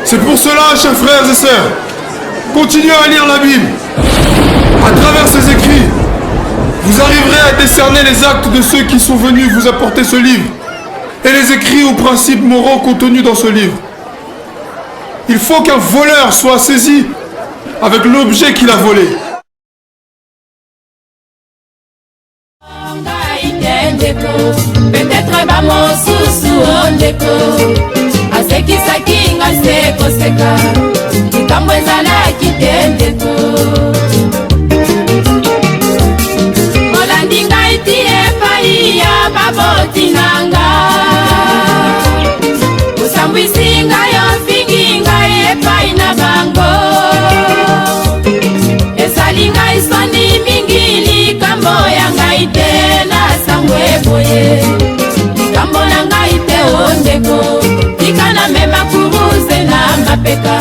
C'est pour cela, chers frères et sœurs, continuez à lire la Bible. À travers ces écrits, vous arriverez à décerner les actes de ceux qui sont venus vous apporter ce livre et les écrits ou principes moraux contenus dans ce livre. Il faut qu'un voleur soit saisi avec l'objet qu'il a volé. Peut-être bamo susu ondeko asekisaki nga sekoseka likambo ezalaki te ndeko molandi ngai ti epai ya baboti na nga osambwisi ngai ofingi ngai epai na bango esali ngai soni mingi likambo ya ngai te na sango eboye likambo na ngai te ondeko tika na mema kuruze na mapeka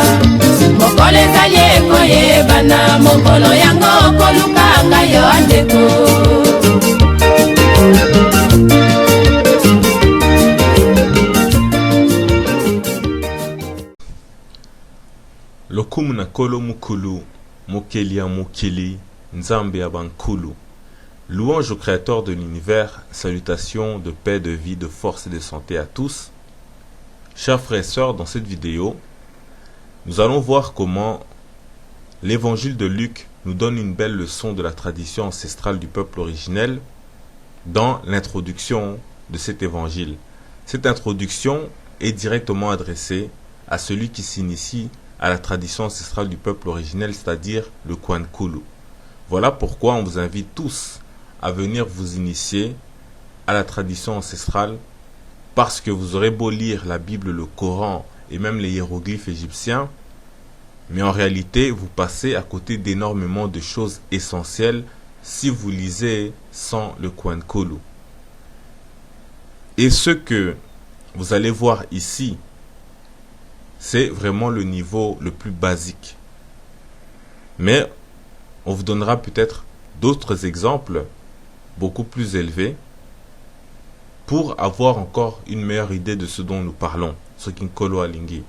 mokolo ezali ekoyebana mokolo yango koluka ngai yo ndeko. Lokumu na kolo mukulu, mokeli ya mokili, nzambe ya bankulu. Louange au Créateur de l'univers, salutations de paix, de vie, de force et de santé à tous. Chers frères et sœurs, dans cette vidéo, nous allons voir comment l'évangile de Luc nous donne une belle leçon de la tradition ancestrale du peuple originel dans l'introduction de cet évangile. Cette introduction est directement adressée à celui qui s'initie à la tradition ancestrale du peuple originel, c'est-à-dire le Kwankulu. Voilà pourquoi on vous invite tous à venir vous initier à la tradition ancestrale, parce que vous aurez beau lire la Bible, le Coran et même les hiéroglyphes égyptiens, mais en réalité vous passez à côté d'énormément de choses essentielles si vous lisez sans le Kwankulu. Et ce que vous allez voir ici, c'est vraiment le niveau le plus basique. Mais on vous donnera peut-être d'autres exemples beaucoup plus élevés pour avoir encore une meilleure idée de ce dont nous parlons, ce Kinkolo Alingi.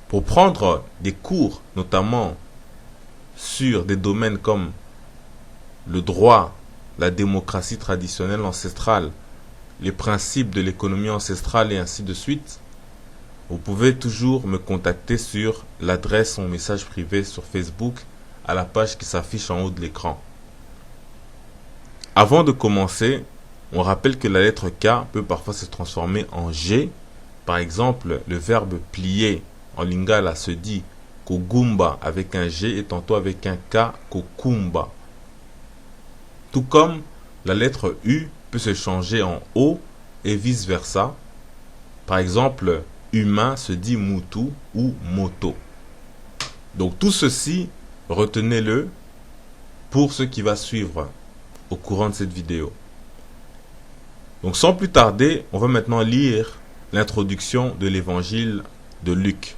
Pour prendre des cours, notamment sur des domaines comme le droit, la démocratie traditionnelle ancestrale, les principes de l'économie ancestrale et ainsi de suite, vous pouvez toujours me contacter sur l'adresse en message privé sur Facebook à la page qui s'affiche en haut de l'écran. Avant de commencer, on rappelle que la lettre K peut parfois se transformer en G. Par exemple, le verbe plier en lingala se dit kogumba avec un G et tantôt avec un K kokumba. Tout comme la lettre U peut se changer en O et vice versa. Par exemple, humain se dit mutu ou moto. Donc tout ceci, retenez-le pour ce qui va suivre au courant de cette vidéo. Donc sans plus tarder, on va maintenant lire l'introduction de l'évangile de Luc,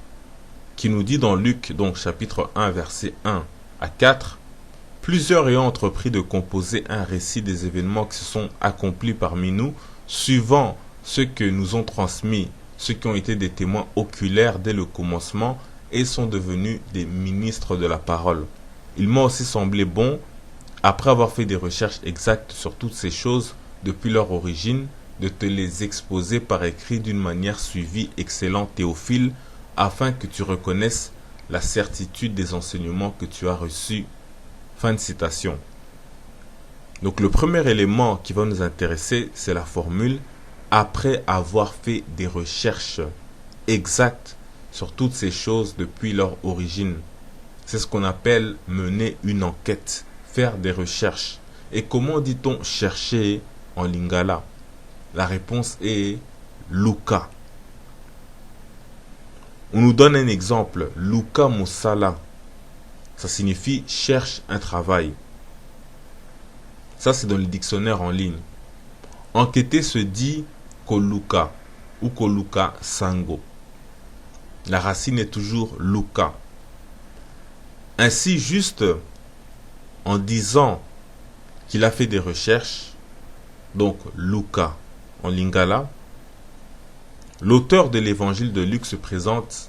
qui nous dit dans Luc, donc chapitre 1, versets 1 à 4, « Plusieurs ayant entrepris de composer un récit des événements qui se sont accomplis parmi nous, suivant ce que nous ont transmis ceux qui ont été des témoins oculaires dès le commencement et sont devenus des ministres de la parole. Il m'a aussi semblé bon, après avoir fait des recherches exactes sur toutes ces choses depuis leur origine, de te les exposer par écrit d'une manière suivie, excellent Théophile, afin que tu reconnaisses la certitude des enseignements que tu as reçus. » Fin de citation. Donc le premier élément qui va nous intéresser, c'est la formule « après avoir fait des recherches exactes sur toutes ces choses depuis leur origine ». C'est ce qu'on appelle mener une enquête, faire des recherches. Et comment dit-on chercher en lingala? La réponse est Luka. On nous donne un exemple, Luka Mosala. Ça signifie cherche un travail. Ça c'est dans le dictionnaire en ligne. Enquêter se dit Koluka ou Koluka Sango. La racine est toujours Luka. Ainsi, juste en disant qu'il a fait des recherches, donc Luka en lingala, L'auteur de l'évangile de Luc se présente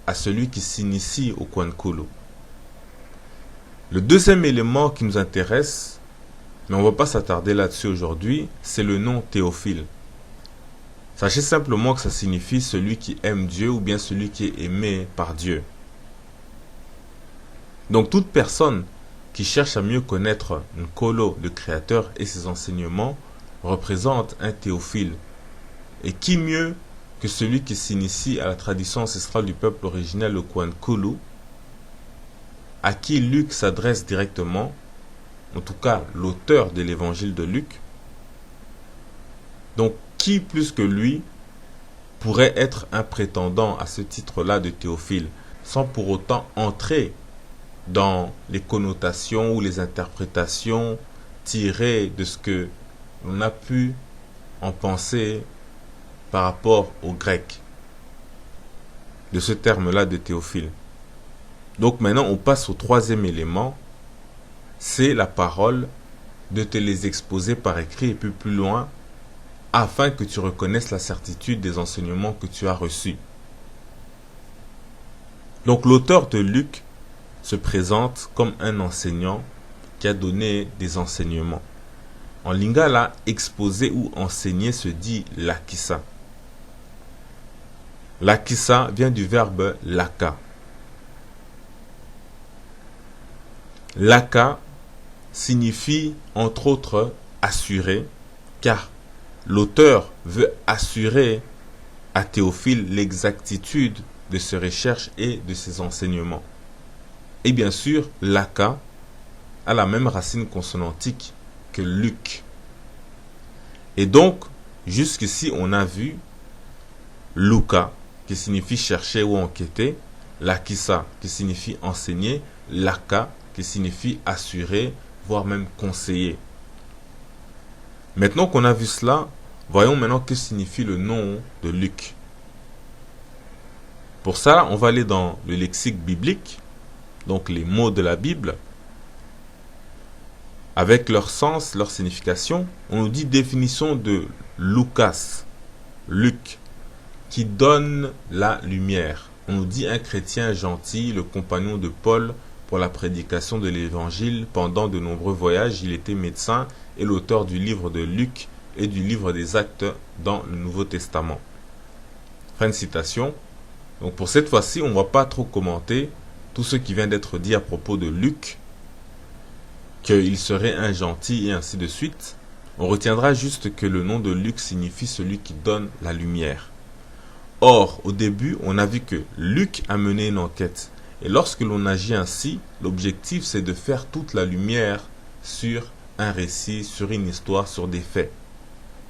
à celui qui s'initie au Kwankolo. Le deuxième élément qui nous intéresse, mais on ne va pas s'attarder là-dessus aujourd'hui, c'est le nom Théophile. Sachez simplement que ça signifie celui qui aime Dieu ou bien celui qui est aimé par Dieu. Donc toute personne qui cherche à mieux connaître Nkolo, le Créateur, et ses enseignements, représente un Théophile. Et qui mieux que celui qui s'initie à la tradition ancestrale du peuple originel, le Kwankolo, à qui Luc s'adresse directement, en tout cas l'auteur de l'évangile de Luc. Donc qui plus que lui pourrait être un prétendant à ce titre-là de Théophile, sans pour autant entrer dans les connotations ou les interprétations tirées de ce que l'on a pu en penser par rapport au grec, de ce terme-là de Théophile. Donc maintenant on passe au troisième élément, c'est la parole, de te les exposer par écrit et puis plus loin, afin que tu reconnaisses la certitude des enseignements que tu as reçus. Donc l'auteur de Luc se présente comme un enseignant qui a donné des enseignements. En lingala, exposer ou enseigner se dit lakisa. Lakisa vient du verbe laka. Laka signifie entre autres assurer, car l'auteur veut assurer à Théophile l'exactitude de ses recherches et de ses enseignements. Et bien sûr, laka a la même racine consonantique que Luc. Et donc, jusqu'ici, on a vu Luka, qui signifie chercher ou enquêter, lakisa, qui signifie enseigner, laka, qui signifie assurer, voire même conseiller. Maintenant qu'on a vu cela, voyons maintenant que signifie le nom de Luc. Pour ça, on va aller dans le lexique biblique, donc les mots de la Bible, avec leur sens, leur signification. On nous dit définition de Lucas, Luc, qui donne la lumière. On nous dit un chrétien gentil, le compagnon de Paul pour la prédication de l'évangile. Pendant de nombreux voyages, il était médecin et l'auteur du livre de Luc et du livre des Actes dans le Nouveau Testament. Fin de citation. Donc pour cette fois-ci, on ne va pas trop commenter tout ce qui vient d'être dit à propos de Luc, qu'il serait un gentil et ainsi de suite. On retiendra juste que le nom de Luc signifie celui qui donne la lumière. Or, au début, on a vu que Luc a mené une enquête. Et lorsque l'on agit ainsi, l'objectif c'est de faire toute la lumière sur un récit, sur une histoire, sur des faits.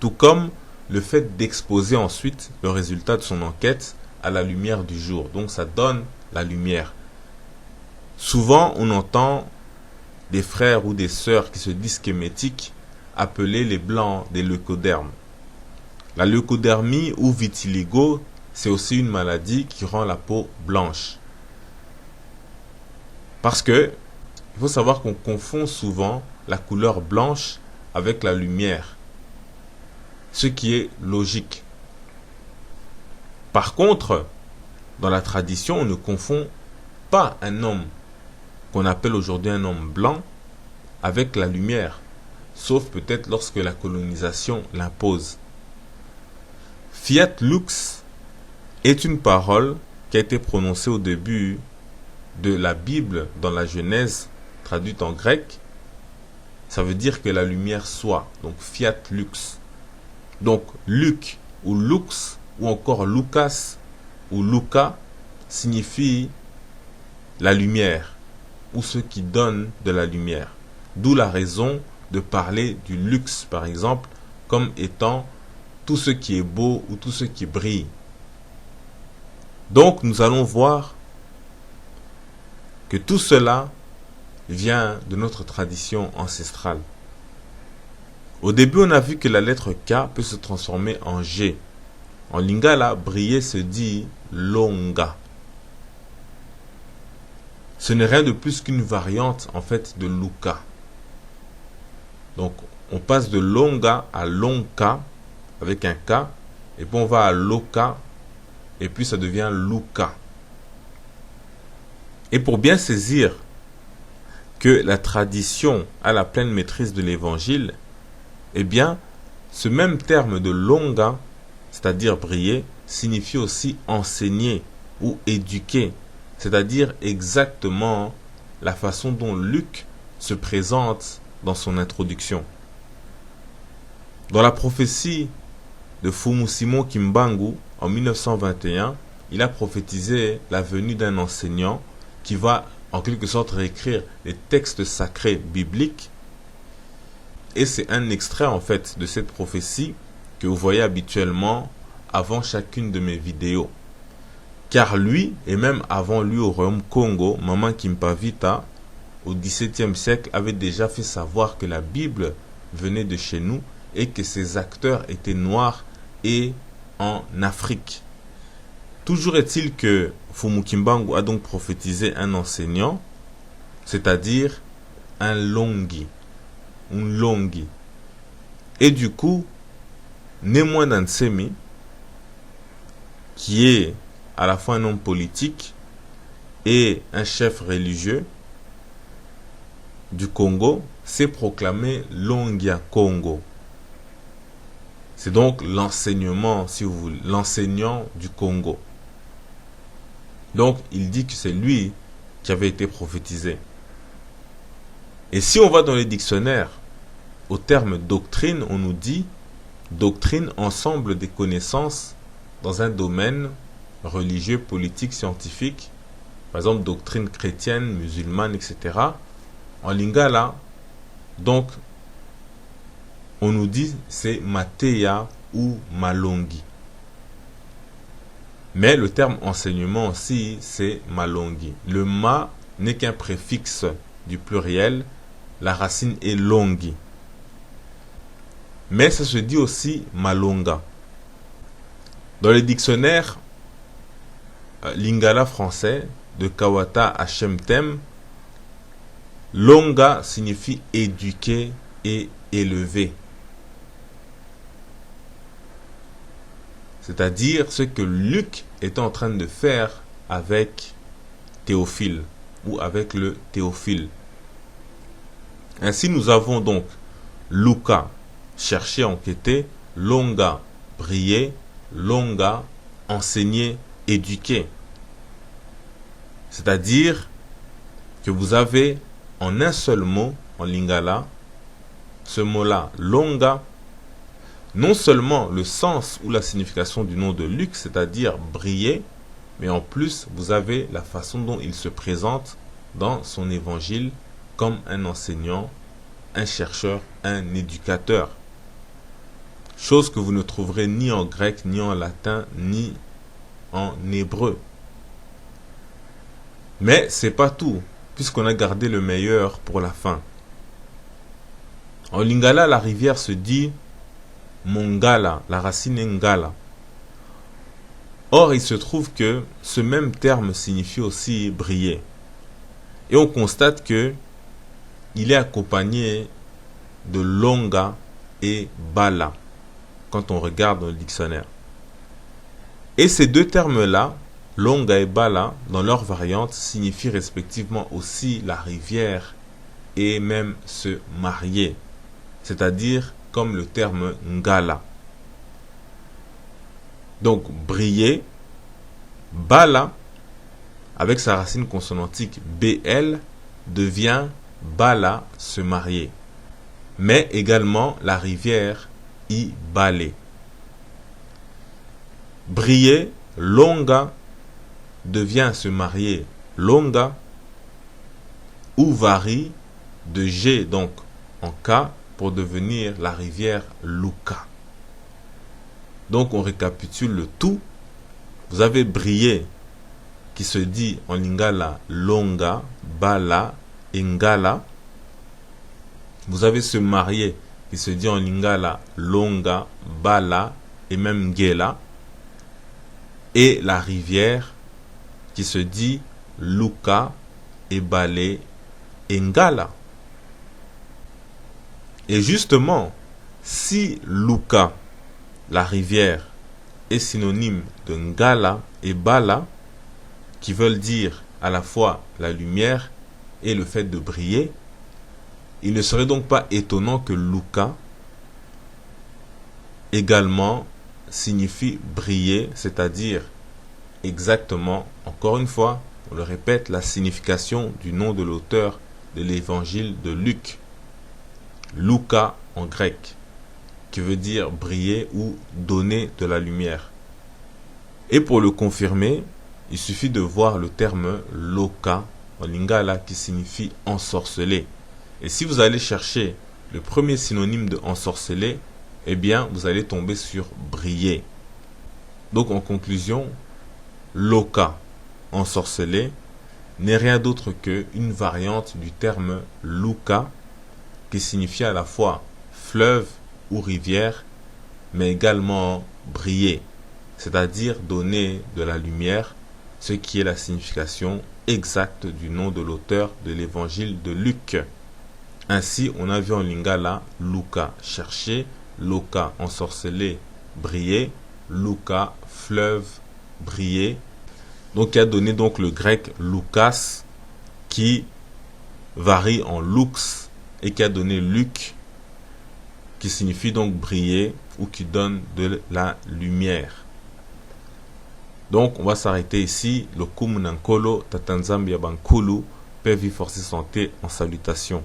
Tout comme le fait d'exposer ensuite le résultat de son enquête à la lumière du jour. Donc ça donne la lumière. Souvent, on entend des frères ou des sœurs qui se disent schémétiques appelés les blancs des leucodermes. La leucodermie ou vitiligo, c'est aussi une maladie qui rend la peau blanche. Parce que, il faut savoir qu'on confond souvent la couleur blanche avec la lumière, ce qui est logique. Par contre, dans la tradition, on ne confond pas un homme qu'on appelle aujourd'hui un homme blanc avec la lumière, sauf peut-être lorsque la colonisation l'impose. Fiat lux est une parole qui a été prononcée au début de la Bible dans la Genèse, traduite en grec. Ça veut dire que la lumière soit, donc fiat lux. Donc Luc ou lux ou encore Lucas ou Luca signifie la lumière ou ce qui donne de la lumière. D'où la raison de parler du luxe par exemple comme étant tout ce qui est beau ou tout ce qui brille. Donc nous allons voir que tout cela vient de notre tradition ancestrale. Au début, on a vu que la lettre K peut se transformer en G. En lingala, briller se dit longa. Ce n'est rien de plus qu'une variante en fait de Luka. Donc on passe de longa à lonka avec un K et puis on va à Loka, et puis ça devient Luka. Et pour bien saisir que la tradition a la pleine maîtrise de l'évangile, eh bien, ce même terme de longa, c'est-à-dire briller, signifie aussi enseigner ou éduquer, c'est-à-dire exactement la façon dont Luc se présente dans son introduction. Dans la prophétie de Fumu Simon Kimbangu en 1921, il a prophétisé la venue d'un enseignant qui va en quelque sorte réécrire les textes sacrés bibliques. Et c'est un extrait en fait de cette prophétie que vous voyez habituellement avant chacune de mes vidéos. Car lui, et même avant lui au royaume Congo, Maman Kimpavita, au XVIIe siècle, avait déjà fait savoir que la Bible venait de chez nous et que ses acteurs étaient noirs et en Afrique. Toujours est-il que Fumu Kimbangu a donc prophétisé un enseignant, c'est-à-dire un longi. Et du coup, Némoin Nansemi, qui est à la fois un homme politique et un chef religieux du Congo, s'est proclamé Longia Congo. C'est donc l'enseignement, si vous voulez, l'enseignant du Congo. Donc, il dit que c'est lui qui avait été prophétisé. Et si on va dans les dictionnaires, au terme doctrine, on nous dit doctrine, ensemble des connaissances dans un domaine religieux, politique, scientifique, par exemple doctrine chrétienne, musulmane, etc. En lingala, donc, on nous dit c'est Mateya ou Malongi. Mais le terme enseignement aussi, c'est Malongi. Le ma n'est qu'un préfixe du pluriel, la racine est longi. Mais ça se dit aussi Malonga. Dans les dictionnaires lingala français de Kawata à Shemtem, Longa signifie éduquer et élever. C'est-à-dire ce que Luc est en train de faire avec Théophile ou avec le Théophile. Ainsi, nous avons donc Luka, chercher, enquêter, Longa, briller, Longa, enseigner, éduquer. C'est-à-dire que vous avez en un seul mot, en lingala, ce mot-là, Longa, non seulement le sens ou la signification du nom de Luc, c'est-à-dire briller, mais en plus, vous avez la façon dont il se présente dans son évangile comme un enseignant, un chercheur, un éducateur. Chose que vous ne trouverez ni en grec, ni en latin, ni en hébreu. Mais c'est pas tout, puisqu'on a gardé le meilleur pour la fin. En lingala, la rivière se dit Mongala, la racine est Ngala. Or, il se trouve que ce même terme signifie aussi briller. Et on constate que il est accompagné de Longa et Bala quand on regarde dans le dictionnaire. Et ces deux termes-là, Longa et Bala, dans leur variante, signifient respectivement aussi la rivière et même se marier, c'est-à-dire comme le terme Ngala. Donc, briller, Bala, avec sa racine consonantique BL, devient Bala, se marier. Mais également la rivière Ibale. Briller, Longa, devient se marier, Longa, ou varie de G, donc en K, pour devenir la rivière Luka. Donc on récapitule le tout. Vous avez briller qui se dit en lingala Longa, Bala, Ngala. Vous avez se marier qui se dit en lingala Longa, Bala et même Ngela. Et la rivière qui se dit Luka, Ebale et Ngala. Et justement, si Luka, la rivière, est synonyme de ngala et bala, qui veulent dire à la fois la lumière et le fait de briller, il ne serait donc pas étonnant que luka également signifie briller, c'est-à-dire exactement, encore une fois, on le répète, la signification du nom de l'auteur de l'évangile de Luc, Luka en grec, qui veut dire briller ou donner de la lumière. Et pour le confirmer, il suffit de voir le terme loka en lingala qui signifie ensorceler. Et si vous allez chercher le premier synonyme de ensorceler, eh bien vous allez tomber sur briller. Donc en conclusion, loka, ensorceler, n'est rien d'autre qu'une variante du terme luka qui signifie à la fois fleuve ou rivière, mais également briller, c'est-à-dire donner de la lumière, ce qui est la signification exacte du nom de l'auteur de l'évangile de Luc. Ainsi, on a vu en lingala luka, chercher, loka, ensorceler, briller, luka, fleuve, briller. Donc, il a donné donc le grec lukas, qui varie en lux, et qui a donné Luc, qui signifie donc briller ou qui donne de la lumière. Donc on va s'arrêter ici. Le Kumu Nankolo, Tatanzambia Bankulu, paix, vie, force et santé en salutation.